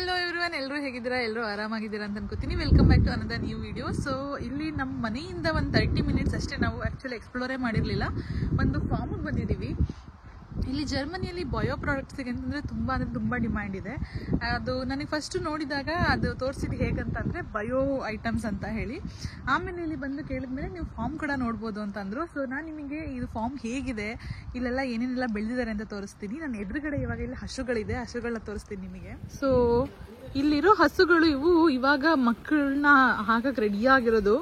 Hello everyone, ಎಲ್ಲರೂ ಹೇಗಿದ್ದೀರಾ? ಎಲ್ಲರೂ ಆರಾಮಾಗಿದ್ದೀರಾ ಅಂತ ಅನ್ಕೋತೀನಿ. Welcome back to another new video. So ಇಲ್ಲಿ ನಮ್ಮ ಮನೆಯಿಂದ ಒಂದು 30 ಮಿನಿಟ್ಸ್ ಅಷ್ಟೇ, ನಾವು ಆ್ಯಕ್ಚುಲಿ ಎಕ್ಸ್ಪ್ಲೋರೇ ಮಾಡಿರಲಿಲ್ಲ. ಒಂದು ಫಾರ್ಮಿಗೆ ಬಂದಿದ್ದೀವಿ. ಇಲ್ಲಿ ಜರ್ಮನಿಯಲ್ಲಿ ಬಯೋ ಪ್ರಾಡಕ್ಟ್ಸಿಗೆ ಅಂತಂದರೆ ತುಂಬ ಡಿಮ್ಯಾಂಡ್ ಇದೆ. ಅದು ನನಗೆ ಫಸ್ಟ್ ನೋಡಿದಾಗ ಅದು ತೋರಿಸಿದ್ದು ಹೇಗಂತಂದರೆ ಬಯೋ ಐಟಮ್ಸ್ ಅಂತ ಹೇಳಿ. ಆಮೇಲೆ ಇಲ್ಲಿ ಬಂದು ಕೇಳಿದ್ಮೇಲೆ ನೀವು ಫಾರ್ಮ್ ಕೂಡ ನೋಡ್ಬೋದು ಅಂತಂದರು. ಸೊ ನಾನು ನಿಮಗೆ ಇದು ಫಾರ್ಮ್ ಹೇಗಿದೆ, ಇಲ್ಲೆಲ್ಲ ಏನೇನೆಲ್ಲ ಬೆಳೆದಿದ್ದಾರೆ ಅಂತ ತೋರಿಸ್ತೀನಿ. ನನ್ನ ಎದುರುಗಡೆ ಇವಾಗ ಇಲ್ಲಿ ಹಸುಗಳಿದೆ, ಹಸುಗಳನ್ನ ತೋರಿಸ್ತೀನಿ ನಿಮಗೆ. ಸೊ ಇಲ್ಲಿರೋ ಹಸುಗಳು ಇವು ಇವಾಗ ಮಕ್ಕಳನ್ನ ಹಾಕಕ್ಕೆ ರೆಡಿಯಾಗಿರೋದು.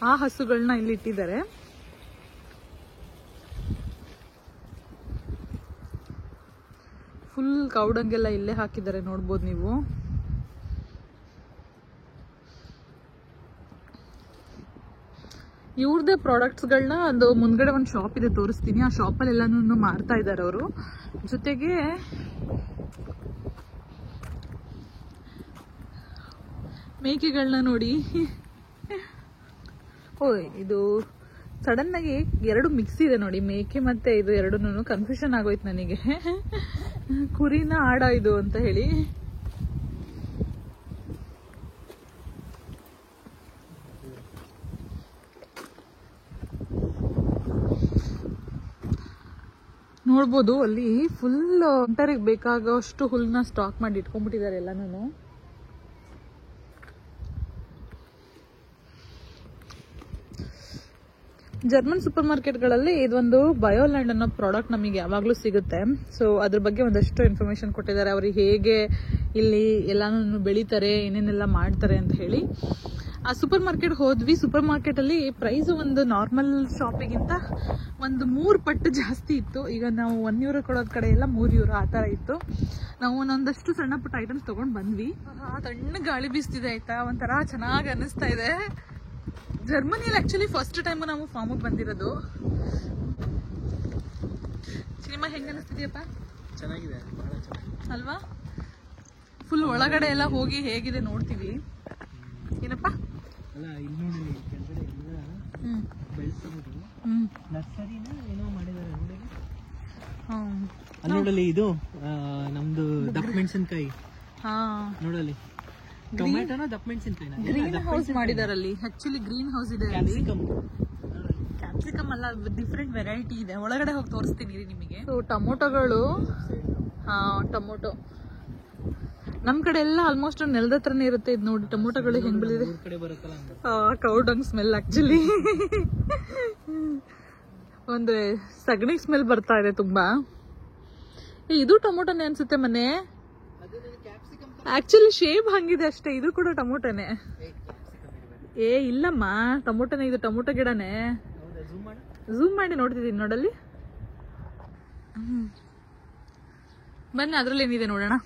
ಆ ಹಸುಗಳನ್ನ ಇಲ್ಲಿ ಇಟ್ಟಿದ್ದಾರೆ. ಫುಲ್ ಕೌಡಂಗೆಲ್ಲ ಇಲ್ಲೇ ಹಾಕಿದ್ದಾರೆ, ನೋಡ್ಬೋದು ನೀವು. ಇವ್ರದೇ ಪ್ರಾಡಕ್ಟ್ಸ್ಗಳನ್ನ ಅದು ಮುಂದ್ಗಡೆ ಒಂದು ಶಾಪ್ ಇದೆ, ತೋರಿಸ್ತೀನಿ. ಆ ಶಾಪಲ್ಲಿ ಎಲ್ಲಾನು ಮಾರ್ತಾ ಇದ್ದಾರೆ ಅವರು. ಜೊತೆಗೆ ಮೇಕೆಗಳನ್ನ ನೋಡಿ. ಓ, ಇದು ಸಡನ್ ಆಗಿ ಎರಡು ಮಿಕ್ಸ್ ಇದೆ ನೋಡಿ, ಮೇಕೆ ಮತ್ತೆ ಇದು ಎರಡೂ. ಕನ್ಫ್ಯೂಷನ್ ಆಗೋಯ್ತು ನನಗೆ, ಕುರಿನ ಆಡ ಇದು ಅಂತ ಹೇಳಿ. ನೋಡ್ಬೋದು ಅಲ್ಲಿ ಫುಲ್ ಒಂಟರಿಗೆ ಬೇಕಾಗೋಷ್ಟು ಹುಲ್ಲನ್ನ ಸ್ಟಾಕ್ ಮಾಡಿ ಇಟ್ಕೊಂಡ್ಬಿಟ್ಟಿದ್ದಾರೆ ಎಲ್ಲಾನು. ಜರ್ಮನ್ ಸೂಪರ್ ಮಾರ್ಕೆಟ್ಗಳಲ್ಲಿ ಇದೊಂದು ಬಯೋಲ್ಯಾಂಡ್ ಅನ್ನೋ ಪ್ರಾಡಕ್ಟ್ ನಮಗೆ ಯಾವಾಗಲೂ ಸಿಗುತ್ತೆ. ಸೊ ಅದ್ರ ಬಗ್ಗೆ ಒಂದಷ್ಟು ಇನ್ಫಾರ್ಮೇಶನ್ ಕೊಟ್ಟಿದ್ದಾರೆ, ಅವ್ರಿಗೆ ಹೇಗೆ ಇಲ್ಲಿ ಎಲ್ಲಾನು ಬೆಳೀತಾರೆ, ಏನೇನೆಲ್ಲ ಮಾಡ್ತಾರೆ ಅಂತ ಹೇಳಿ. ಆ ಸೂಪರ್ ಮಾರ್ಕೆಟ್ ಹೋದ್ವಿ. ಸೂಪರ್ ಮಾರ್ಕೆಟಲ್ಲಿ ಪ್ರೈಸು ಒಂದು ನಾರ್ಮಲ್ ಶಾಪಿಗಿಂತ ಒಂದು 3 ಪಟ್ಟು ಜಾಸ್ತಿ ಇತ್ತು. ಈಗ ನಾವು €1 ಕೊಡೋದ್ ಕಡೆ ಎಲ್ಲ €3 ಆ ಥರ ಇತ್ತು. ನಾವು ಒಂದೊಂದಷ್ಟು ಸಣ್ಣ ಪುಟ್ಟ ಐಟಮ್ಸ್ ತೊಗೊಂಡು ಬಂದ್ವಿ. ತಣ್ಣ ಗಾಳಿ ಬೀಸ್ತಿದೆ ಆಯ್ತಾ, ಒಂಥರ ಚೆನ್ನಾಗಿ ಅನ್ನಿಸ್ತಾ ಇದೆ. ಜರ್ಮನಿಯಲ್ಲಿ ಆಕ್ಚುಲಿ ಫಸ್ಟ್ ಟೈಮ್ ನಾವು ಫಾರ್ಮಿಗೆ ಬಂದಿರೋದು. ಸಿನಿಮಾ ಹೆಂಗ ಅನಿಸ್ತಿದ್ಯಪ್ಪ? ಚೆನ್ನಾಗಿದೆ ಅಲ್ವಾ? ಫುಲ್ ಒಳಗಡೆ ಎಲ್ಲ ಹೋಗಿ ಹೇಗಿದೆ ನೋಡ್ತೀವಿ. ಏನಪ್ಪ? ಅಲ್ಲ, ಇಲ್ಲಿ ನೋಡಿ, ಕೆಳಗಡೆ ಎಲ್ಲ ಬೆಳೆಸಬಹುದು. ನರ್ಸರಿನ ಏನೋ ಮಾಡಿದ್ದಾರೆ ನೋಡಿ. ಅಲ್ಲಿ ನೋಡಲಿ, ಇದು ನಮ್ದು ದಪ್ಪ ಮೆಣಸಿನ್ಕಾಯಿ ನೋಡಲಿ. ಟೊಮೆಟೊನ ದಪ್ಪ ಮೆಣಸಿನ್ಕಾಯಿ ಗ್ರೀನ್ ಹೌಸ್ ಮಾಡಿದಾರಲ್ಲಿ. ಆಕ್ಚುಲಿ ಗ್ರೀನ್ ಹೌಸ್ ಇದೆ. ಕ್ಯಾಪ್ಸಿಕಮ್ ಅಲ್ಲ, ಡಿಫ್ರೆಂಟ್ ವೆರೈಟಿ ಇದೆ. ಒಳಗಡೆ ಹೋಗಿ ತೋರಿಸ್ತೀನಿ ನಿಮಗೆ. ಸೊ ಟೊಮೊಟೊಗಳು, ಟೊಮೊಟೊ ನಮ್ ಕಡೆ ಎಲ್ಲ ಆಲ್ಮೋಸ್ಟ್ ನೆಲದ ಹತ್ರನೇ ಇರುತ್ತೆ. ಇದು ನೋಡಿ ಟೊಮೊಟೊಗಳು ಹೆಂಗ್ ಬೆಳೆದಿದೆ. ಕೌಡಂಗ್ ಸ್ಮೆಲ್ ಆಕ್ಚುಲಿ. ಅಂದ್ರೆ ಸಗಣಿ ಸ್ಮೆಲ್ ಬರ್ತಾ ಇದೆ ತುಂಬಾ. ಇದು ಟೊಮೊಟೊನೇ ಅನ್ಸುತ್ತೆ ಮನೆ. ಆಕ್ಚುಲಿ ಶೇಪ್ ಹಂಗಿದೆ ಅಷ್ಟೇ. ಇದು ಕೂಡ ಟೊಮೊಟೊನೇ. ಇಲ್ಲಮ್ಮ, ಟೊಮೊಟೊನೇ ಇದು. ಟೊಮೊಟೊ ಗಿಡನೇ. ಝೂಮ್ ಮಾಡಿ ನೋಡ್ತಿದ್ದೀನಿ ನೋಡಲ್ಲಿ. ಬನ್ನಿ, ಅದ್ರಲ್ಲಿ ಏನಿದೆ ನೋಡೋಣ.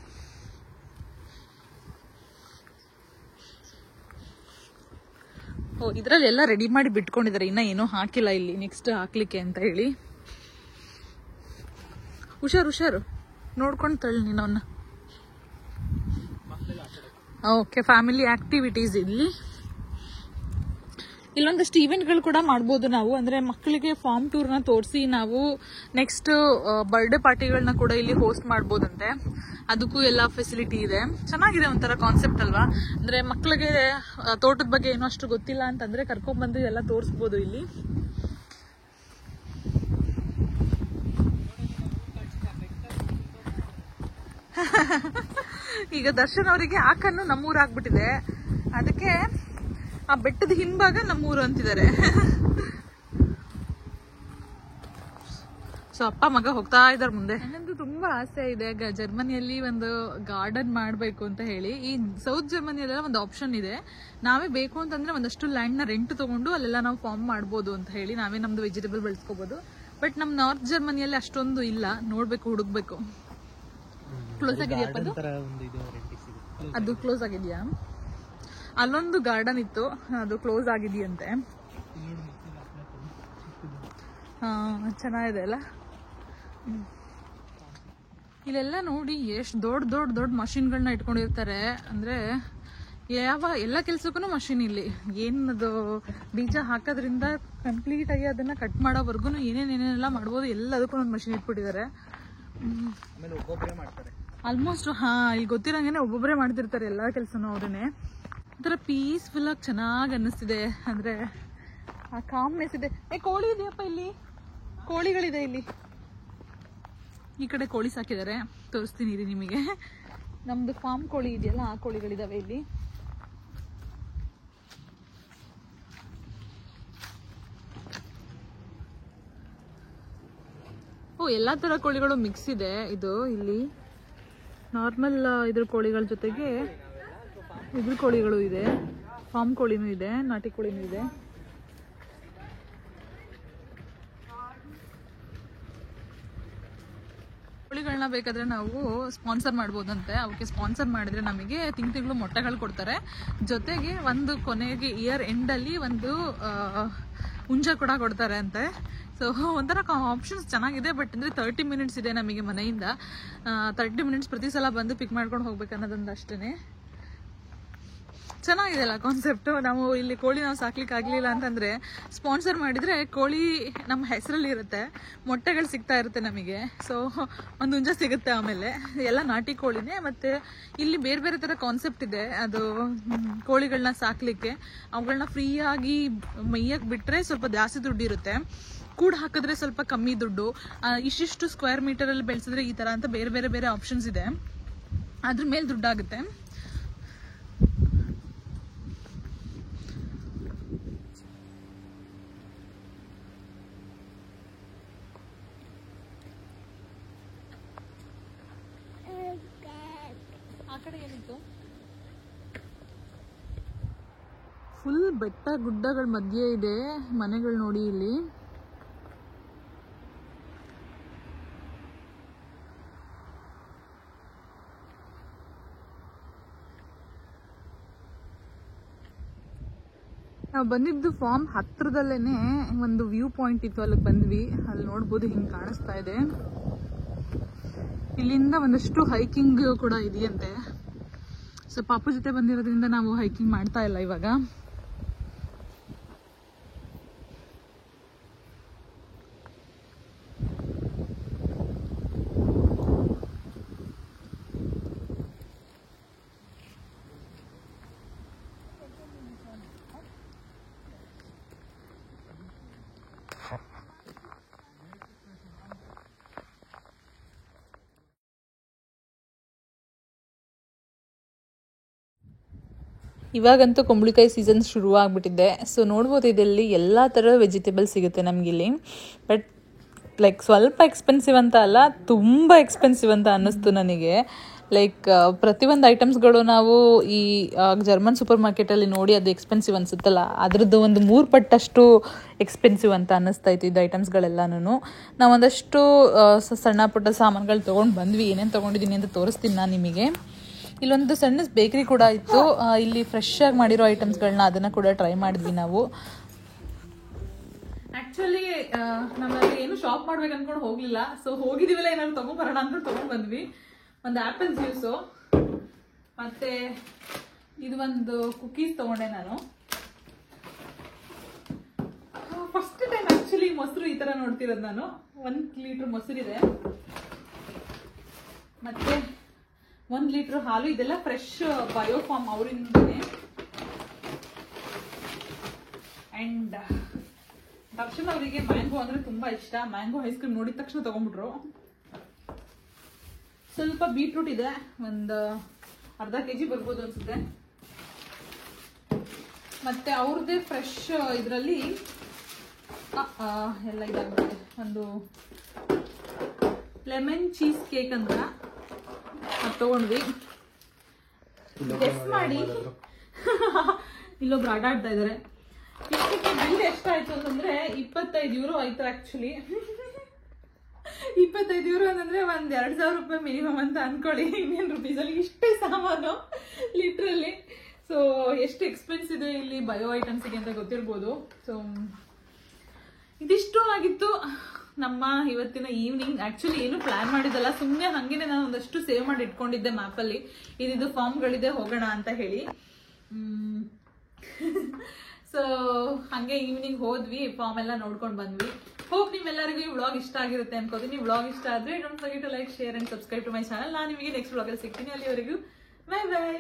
ಇದ್ರಲ್ಲಿ ಎಲ್ಲ ರೆಡಿ ಮಾಡಿ ಬಿಟ್ಕೊಂಡಿದ್ದಾರೆ, ಇನ್ನ ಏನೋ ಹಾಕಿಲ್ಲ ಇಲ್ಲಿ, ನೆಕ್ಸ್ಟ್ ಹಾಕ್ಲಿಕ್ಕೆ ಅಂತ ಹೇಳಿ. ಹುಷಾರು ನೋಡ್ಕೊಂಡು ತಳ್ಳಿ ನೀನವನ್ನ. Okay, family activities. ಇಲ್ಲೊಂದಷ್ಟು ಇವೆಂಟ್ಗಳು ಕೂಡ ಮಾಡ್ಬೋದು ನಾವು. ಅಂದ್ರೆ ಮಕ್ಕಳಿಗೆ ಫಾರ್ಮ್ ಟೂರ್ನ ತೋರಿಸಿ ನಾವು ನೆಕ್ಸ್ಟ್ ಬರ್ಡೇ ಪಾರ್ಟಿಗಳನ್ನ ಕೂಡ ಇಲ್ಲಿ ಹೋಸ್ಟ್ ಮಾಡ್ಬೋದಂತೆ. ಅದಕ್ಕೂ ಎಲ್ಲ ಫೆಸಿಲಿಟಿ ಇದೆ. ಚೆನ್ನಾಗಿದೆ, ಒಂಥರ ಕಾನ್ಸೆಪ್ಟ್ ಅಲ್ವಾ? ಅಂದ್ರೆ ಮಕ್ಕಳಿಗೆ ತೋಟದ ಬಗ್ಗೆ ಏನೋ ಅಷ್ಟು ಗೊತ್ತಿಲ್ಲ ಅಂತಂದ್ರೆ ಕರ್ಕೊಂಡ್ಬಂದು ಎಲ್ಲ ತೋರಿಸ್ಬೋದು ಇಲ್ಲಿ. ಈಗ ದರ್ಶನ್ ಅವರಿಗೆ ಆ ಕಣ್ಣು ನಮ್ಮೂರು ಆಗ್ಬಿಟ್ಟಿದೆ, ಅದಕ್ಕೆ ಆ ಬೆಟ್ಟದ ಹಿಂಭಾಗ ನಮ್ಮೂರು ಅಂತಿದ್ದಾರೆ. ಸೊ ಅಪ್ಪ ಮಗ ಹೋಗ್ತಾ ಇದ್ದಾರೆ ಮುಂದೆ. ನನ್ನದು ತುಂಬಾ ಆಸೆ ಇದೆ ಜರ್ಮನಿಯಲ್ಲಿ ಒಂದು ಗಾರ್ಡನ್ ಮಾಡ್ಬೇಕು ಅಂತ ಹೇಳಿ. ಈ ಸೌತ್ ಜರ್ಮನಿಯಲ್ಲೆಲ್ಲ ಒಂದು ಆಪ್ಷನ್ ಇದೆ, ನಾವೇ ಬೇಕು ಅಂತಂದ್ರೆ ಒಂದಷ್ಟು ಲ್ಯಾಂಡ್ ನ ರೆಂಟ್ ತಗೊಂಡು ಅಲ್ಲೆಲ್ಲ ನಾವು ಫಾರ್ಮ್ ಮಾಡ್ಬೋದು ಅಂತ ಹೇಳಿ. ನಾವೇ ನಮ್ದು ವೆಜಿಟೇಬಲ್ ಬೆಳೆಸ್ಕೋಬಹುದು. ಬಟ್ ನಮ್ ನಾರ್ತ್ ಜರ್ಮನಿಯಲ್ಲಿ ಅಷ್ಟೊಂದು ಇಲ್ಲ, ನೋಡ್ಬೇಕು, ಹುಡುಕ್ಬೇಕು. ಕ್ಲೋಸ್ ಆಗಿದೆಯಪ್ಪ ಅದು ಕ್ಲೋಸ್ ಆಗಿದೆಯಾ? ಅಲ್ಲೊಂದು ಗಾರ್ಡನ್ ಇತ್ತು, ಅದು ಕ್ಲೋಸ್ ಆಗಿದೆಯಂತೆ. ಚೆನ್ನಾಗಿದೆ ಅಲ್ಲ. ಇಲ್ಲೆಲ್ಲ ನೋಡಿ ಎಷ್ಟು ದೊಡ್ಡ ಮಷಿನ್ಗಳನ್ನ ಇಟ್ಕೊಂಡಿರ್ತಾರೆ. ಅಂದ್ರೆ ಎಲ್ಲ ಕೆಲ್ಸಕ್ಕೂ ಮಷಿನ್ ಇಲ್ಲಿ. ಏನದು ಬೀಜ ಹಾಕೋದ್ರಿಂದ ಕಂಪ್ಲೀಟ್ ಆಗಿ ಅದನ್ನ ಕಟ್ ಮಾಡೋವರೆಗೂ ಏನೇನೆಲ್ಲ ಮಾಡ್ಬೋದು, ಎಲ್ಲದಕ್ಕೂ ಒಂದು ಮಷಿನ್ ಇಟ್ಬಿಟ್ಟಿದ್ದಾರೆ. ಆಲ್ಮೋಸ್ಟ್ ಇಲ್ಲಿ ಗೊತ್ತಿರಂಗೆ ಒಬ್ಬೊಬ್ಬರೇ ಮಾಡ್ತಿರ್ತಾರೆ ಎಲ್ಲ ಕೆಲಸನೂ ಅವರೇ. ಒಂಥರ ಪೀಸ್ಫುಲ್ಲಾಗಿ ಚೆನ್ನಾಗಿ ಅನ್ನಿಸ್ತಿದೆ. ಅಂದರೆ ಆ ಕಾಮ್ನೆಸ್ ಇದೆ. ಕೋಳಿ ಇದೆಯಪ್ಪ ಇಲ್ಲಿ, ಕೋಳಿಗಳಿದೆ ಇಲ್ಲಿ. ಈ ಕಡೆ ಕೋಳಿ ಸಾಕಿದ್ದಾರೆ, ತೋರಿಸ್ತೀನಿ ರೀ ನಿಮಗೆ. ನಮ್ದು ಫಾರ್ಮ್ ಕೋಳಿ ಇದೆಯಲ್ಲ, ಆ ಕೋಳಿಗಳಿದಾವೆ ಇಲ್ಲಿ. ಎಲ್ಲ ಥರ ಕೋಳಿಗಳು ಮಿಕ್ಸ್ ಇದೆ. ಇದು ಇಲ್ಲಿ ನಾರ್ಮಲ್ ಇದ್ರ ಕೋಳಿಗಳ ಜೊತೆಗೆ ಇದ್ರ ಕೋಳಿಗಳು ಇದೆ, ಫಾರ್ಮ್ ಕೋಳಿನೂ ಇದೆ, ನಾಟಿ ಕೋಳಿನೂ ಇದೆ. ಕೋಳಿಗಳನ್ನ ಬೇಕಾದ್ರೆ ನಾವು ಸ್ಪಾನ್ಸರ್ ಮಾಡ್ಬೋದಂತೆ. ಅವಕ್ಕೆ ಸ್ಪಾನ್ಸರ್ ಮಾಡಿದ್ರೆ ನಮಗೆ ತಿಂಗಳು ಮೊಟ್ಟೆಗಳು ಕೊಡ್ತಾರೆ. ಜೊತೆಗೆ ಒಂದು ಕೊನೆಗೆ ಇಯರ್ ಎಂಡಲ್ಲಿ ಒಂದು ಹುಂಜ ಕೂಡ ಕೊಡ್ತಾರೆ ಅಂತೆ. ಸೊ ಒಂಥರ ಆಪ್ಷನ್ಸ್ ಚೆನ್ನಾಗಿದೆ. ಬಟ್ ಅಂದರೆ 30 ಮಿನಿಟ್ಸ್ ಇದೆ ನಮಗೆ ಮನೆಯಿಂದ. 30 ಮಿನಿಟ್ಸ್ ಪ್ರತಿ ಸಲ ಬಂದು ಪಿಕ್ ಮಾಡ್ಕೊಂಡು ಹೋಗ್ಬೇಕು ಅನ್ನೋದೊಂದು ಅಷ್ಟೇ. ಚೆನ್ನಾಗಿದೆ ಅಲ್ಲ ಕಾನ್ಸೆಪ್ಟು. ನಾವು ಇಲ್ಲಿ ಕೋಳಿ ನಾವು ಸಾಕ್ಲಿಕ್ಕೆ ಆಗಲಿಲ್ಲ ಅಂತಂದರೆ ಸ್ಪಾನ್ಸರ್ ಮಾಡಿದರೆ ಕೋಳಿ ನಮ್ಮ ಹೆಸರಲ್ಲಿ ಇರುತ್ತೆ, ಮೊಟ್ಟೆಗಳು ಸಿಗ್ತಾ ಇರುತ್ತೆ ನಮಗೆ. ಸೊ ಒಂದು ಹುಂಜ ಸಿಗುತ್ತೆ. ಆಮೇಲೆ ಎಲ್ಲ ನಾಟಿ ಕೋಳಿನೇ. ಮತ್ತು ಇಲ್ಲಿ ಬೇರೆ ಬೇರೆ ಥರ ಕಾನ್ಸೆಪ್ಟ್ ಇದೆ. ಅದು ಕೋಳಿಗಳನ್ನ ಸಾಕಲಿಕ್ಕೆ ಅವುಗಳನ್ನ ಫ್ರೀಯಾಗಿ ಮೈಯಕ್ಕೆ ಬಿಟ್ಟರೆ ಸ್ವಲ್ಪ ಜಾಸ್ತಿ ದುಡ್ಡು ಇರುತ್ತೆ, ಕೂಡ ಹಾಕಿದ್ರೆ ಸ್ವಲ್ಪ ಕಮ್ಮಿ ದುಡ್ಡು, ಇಷ್ಟಿಷ್ಟು ಸ್ಕ್ವೇರ್ ಮೀಟರಲ್ಲಿ ಬೆಳೆಸಿದ್ರೆ ಈ ಥರ ಅಂತ ಬೇರೆ ಬೇರೆ ಬೇರೆ ಆಪ್ಷನ್ಸ್ ಇದೆ. ಅದ್ರ ಮೇಲೆ ದುಡ್ಡಾಗುತ್ತೆ. ಆ ಕಡೆ ಏನಿತ್ತು? ಫುಲ್ ಬೆಟ್ಟ ಗುಡ್ಡಗಳ ಮಧ್ಯೆ ಇದೆ ಮನೆಗಳು ನೋಡಿ ಇಲ್ಲಿ. ನಾವು ಬಂದಿದ್ದು ಫಾರ್ಮ್ ಹತ್ರದಲ್ಲೇನೆ ಒಂದು ವ್ಯೂ ಪಾಯಿಂಟ್ ಇತ್ತು, ಅಲ್ಲಿಗೆ ಬಂದ್ವಿ. ಅಲ್ಲಿ ನೋಡ್ಬೋದು ಹಿಂಗೆ ಕಾಣಿಸ್ತಾ ಇದೆ. ಇಲ್ಲಿಂದ ಒಂದಷ್ಟು ಹೈಕಿಂಗ್ ಕೂಡ ಇದೆಯಂತೆ. ಸೊ ಪಾಪು ಜೊತೆ ಬಂದಿರೋದ್ರಿಂದ ನಾವು ಹೈಕಿಂಗ್ ಮಾಡ್ತಾ ಇಲ್ಲ ಇವಾಗ. ಇವಾಗಂತೂ ಕುಂಬಳಕಾಯಿ ಸೀಸನ್ ಶುರು ಆಗಿಬಿಟ್ಟಿದೆ. ಸೊ ನೋಡ್ಬೋದು ಇದರಲ್ಲಿ ಎಲ್ಲ ಥರ ವೆಜಿಟೇಬಲ್ಸ್ ಸಿಗುತ್ತೆ ನಮಗಿಲ್ಲಿ. ಬಟ್ ಲೈಕ್ ಸ್ವಲ್ಪ ಎಕ್ಸ್ಪೆನ್ಸಿವ್ ಅಂತ ಅಲ್ಲ, ತುಂಬ ಎಕ್ಸ್ಪೆನ್ಸಿವ್ ಅಂತ ಅನ್ನಿಸ್ತು ನನಗೆ. ಲೈಕ್ ಪ್ರತಿಯೊಂದು ಐಟಮ್ಸ್ಗಳು ನಾವು ಈ ಜರ್ಮನ್ ಸೂಪರ್ ಮಾರ್ಕೆಟಲ್ಲಿ ನೋಡಿ ಅದು ಎಕ್ಸ್ಪೆನ್ಸಿವ್ ಅನಿಸುತ್ತಲ್ಲ, ಅದರದ್ದು ಒಂದು 3 ಪಟ್ಟಷ್ಟು ಎಕ್ಸ್ಪೆನ್ಸಿವ್ ಅಂತ ಅನ್ನಿಸ್ತಾ ಇತ್ತು ಇದು ಐಟಮ್ಸ್ಗಳೆಲ್ಲನೂ. ನಾವು ಒಂದಷ್ಟು ಸಣ್ಣ ಪುಟ್ಟ ಸಾಮಾನುಗಳು ತೊಗೊಂಡು ಬಂದ್ವಿ. ಏನೇನು ತೊಗೊಂಡಿದ್ದೀನಿ ಅಂತ ತೋರಿಸ್ತೀನಿ ನಾನು ನಿಮಗೆ. ಇಲ್ಲೊಂದು ಸಣ್ಣ ಬೇಕ್ರಿ ಕೂಡ ಇತ್ತು. ಇಲ್ಲಿ ಫ್ರೆಶ್ ಆಗಿ ಮಾಡಿರೋ ಐಟಮ್ಸ್ಗಳನ್ನ ಅದನ್ನು ಕೂಡ ಟ್ರೈ ಮಾಡಿದ್ವಿ ನಾವು. ಆ್ಯಕ್ಚುಲಿ ನಮ್ಮಲ್ಲಿ ಏನು ಶಾಪ್ ಮಾಡ್ಬೇಕು ಅನ್ಕೊಂಡು ಹೋಗಲಿಲ್ಲ. ಸೊ ಹೋಗಿದ್ದೀವಲ್ಲ ಏನಾದ್ರು ತೊಗೊಂಬರೋಣ ಅಂದ್ಕೊಂಡು ತೊಗೊಂಡು ಬಂದ್ವಿ. ಒಂದು ಆ್ಯಪಲ್ ಜ್ಯೂಸು, ಮತ್ತು ಇದು ಒಂದು ಕುಕೀಸ್ ತೊಗೊಂಡೆ ನಾನು. ಫಸ್ಟ್ ಟೈಮ್ ಆ್ಯಕ್ಚುಲಿ ಮೊಸರು ಈ ಥರ ನೋಡ್ತಿರೋದು ನಾನು. 1 ಲೀಟ್ರ್ ಮೊಸರಿದೆ, ಮತ್ತು 1 ಲೀಟ್ರ್ ಹಾಲು. ಇದೆಲ್ಲ ಫ್ರೆಶ್ ಬಯೋಫಾರ್ಮ್ ಅವರಿಂದನೇ. ಆ್ಯಂಡ್ ದರ್ಶನ್ ಅವರಿಗೆ ಮ್ಯಾಂಗೋ ಅಂದರೆ ತುಂಬ ಇಷ್ಟ. ಮ್ಯಾಂಗೋ ಐಸ್ ಕ್ರೀಮ್ ನೋಡಿದ ತಕ್ಷಣ ತೊಗೊಂಡ್ಬಿಟ್ರು. ಸ್ವಲ್ಪ ಬೀಟ್ರೂಟ್ ಇದೆ, ಒಂದು ಅರ್ಧ kg ಬರ್ಬೋದು ಅನ್ಸುತ್ತೆ. ಮತ್ತು ಅವ್ರದ್ದೇ ಫ್ರೆಶ್ ಇದರಲ್ಲಿ ಎಲ್ಲ ಇದಾಗುತ್ತೆ. ಒಂದು ಲೆಮನ್ ಚೀಸ್ ಕೇಕ್ ಅಂತ ಅದು ತೊಗೊಂಡ್ವಿ. ಗೆಸ್ ಮಾಡಿ, ಇಲ್ಲೊಬ್ರು ಆಟಾಡ್ತಾ ಇದ್ದಾರೆ. ಇಷ್ಟಕ್ಕೆ ಬಿಲ್ ಎಷ್ಟಾಯ್ತು ಅಂತಂದ್ರೆ 25 ಯೂರೋ ಆಯ್ತು. ಆ್ಯಕ್ಚುಲಿ 25 ಯೂರೋ ಅಂತಂದ್ರೆ ಒಂದು 2,000 ರೂಪಾಯಿ ಮಿನಿಮಮ್ ಅಂತ ಅನ್ಕೊಳ್ಳಿ. ಇಂಡಿಯನ್ ರುಪೀಸಲ್ಲಿ ಇಷ್ಟೇ ಸಾಮಾನು ಲಿಟ್ರಲ್ಲಿ. ಸೊ ಎಷ್ಟು ಎಕ್ಸ್ಪೆನ್ಸ್ ಇದೆ ಇಲ್ಲಿ ಬಯೋ ಐಟಮ್ಸಿಗೆ ಅಂತ ಗೊತ್ತಿರ್ಬೋದು. ಸೊ ಇದಿಷ್ಟು ಆಗಿತ್ತು ನಮ್ಮ ಇವತ್ತಿನ ಈವ್ನಿಂಗ್. ಆ್ಯಕ್ಚುಲಿ ಏನು ಪ್ಲಾನ್ ಮಾಡಿದ್ದಲ್ಲ, ಸುಮ್ಮನೆ ಹಾಗೇನೆ ನಾನು ಒಂದಷ್ಟು ಸೇವ್ ಮಾಡಿ ಇಟ್ಕೊಂಡಿದ್ದೆ ಮ್ಯಾಪಲ್ಲಿ. ಇದಿದು ಫಾರ್ಮ್ಗಳಿದೆ ಹೋಗೋಣ ಅಂತ ಹೇಳಿ. ಸೊ ಹಾಗೆ ಈವ್ನಿಂಗ್ ಹೋದ್ವಿ, ಫಾರ್ಮ್ ಎಲ್ಲ ನೋಡ್ಕೊಂಡು ಬಂದ್ವಿ. ಹೋಪ್ ನಿಮ್ಮೆಲ್ಲರಿಗೂ ಈ ವ್ಲಾಗ್ ಇಷ್ಟ ಆಗಿರುತ್ತೆ ಅನ್ಕೋತೀನಿ. ವ್ಲಾಗ್ ಇಷ್ಟ ಆದ್ರೆ don't forget to like, share and subscribe to my channel. ನಾನು ನಿಮಗೆ ನೆಕ್ಸ್ಟ್ ವ್ಲಾಗಲ್ಲಿ ಸಿಗ್ತೀನಿ. ಅಲ್ಲಿವರೆಗೂ ಬೈ ಬೈ.